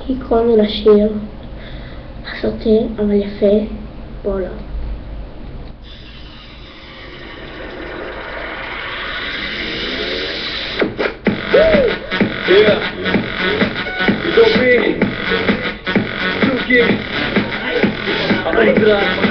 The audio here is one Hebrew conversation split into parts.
לקרוא לשיר הסוטה אבל יפה בעולם. Yeah, it's okay. Suki, Aitra.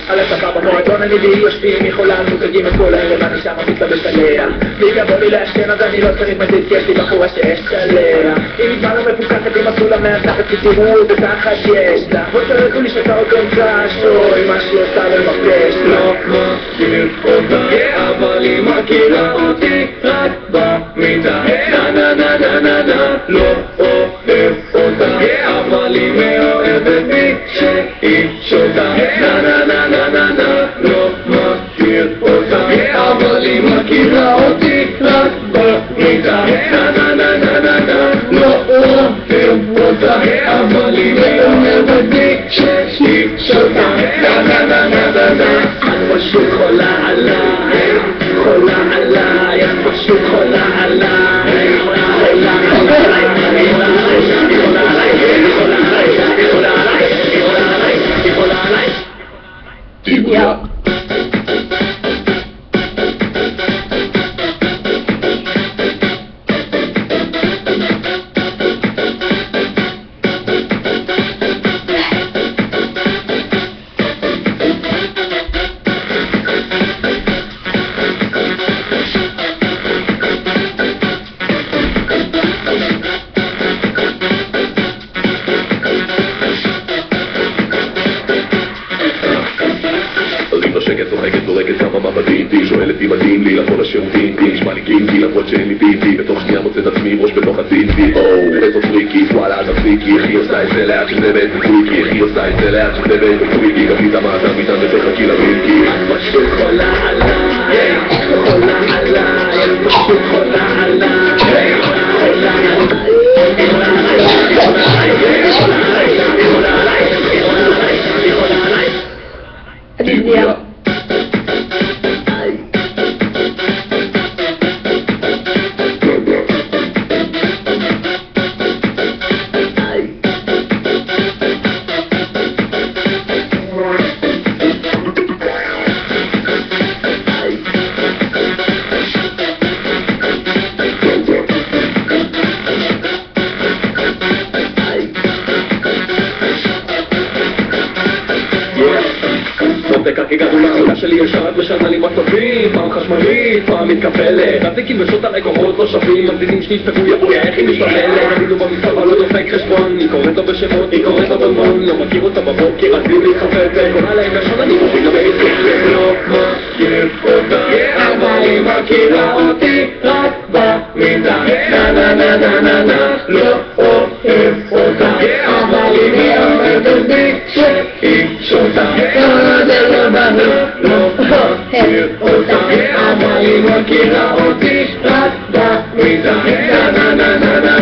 על הסבבה במועדון אני לי יושבים מחולה מוזגים את כל הערב אני שמה מתלבש עליה ואם יבוא לי להשכן אז אני לא צריך מזיד כי יש לי בחורה שיש עליה אם נגמר לא מפוקחת עם מסלולה מהתחת כי תראו את התחת יש לה בוא תראו לי שאתה עוד קש אוי מה שהיא עושה ומפש לא מכיר אותה אבל היא מכירה אותי רק במיטה נה נה נה נה נה נה לא אוהב אותה אבל היא מאוהבת בי שהיא שותה נה נה נה נה נה נה לא מכיר אותה אבל היא מכירה אותי רק במיטה נה נה נה נה נה נה לא אוהב אותה אבל היא מאוהבת בי שהיא שותה נה נה נה נה נה נה את פשוט חולה עליי חולה עליי את פשוט חולה עליי חולה עליי Yeah. שואלת אם מדהים לי לבוא לשירותים נשמע לי קינקי למרות שאין לי פיפי בתוך שנייה מוצא את עצמי ראש בתוך הציפי איזו פריקית וואלה תפסיקי איך היא עושה את זה לאט שזה בעצם טוויקי איך היא עושה את זה לאט שזה בעצם טוויקי גם לי תמתה מיטן ותחכי למילקי את פשוט חולה עליי חולה עליי את פשוט חולה עליי חולה עליי כי גדולה העולה שלי ישרת ושנה לי בטובים פעם חשמלית, פעם מתקפלת תפתיקים ושוטה מקומות לא שווים ממתינים שנשפקו יפויה איך היא משתפלת תגידו במשחק לא דופק חשבון היא קוראת לו בשמות, היא קוראת לו במון לא מכיר אותה בבוקר אז בלי להתחפף וקורא להם לשון אני מוביל גם להתחפף לא מכיר אותה אבל היא מכירה אותי רק במיטה נה נה נה נה נה נה לא אוהב אותה אבל היא מאוהבת בי שהיא שותה לא אוהב אותה אבל היא מכירה אותי רק במיטה נה נה נה נה נה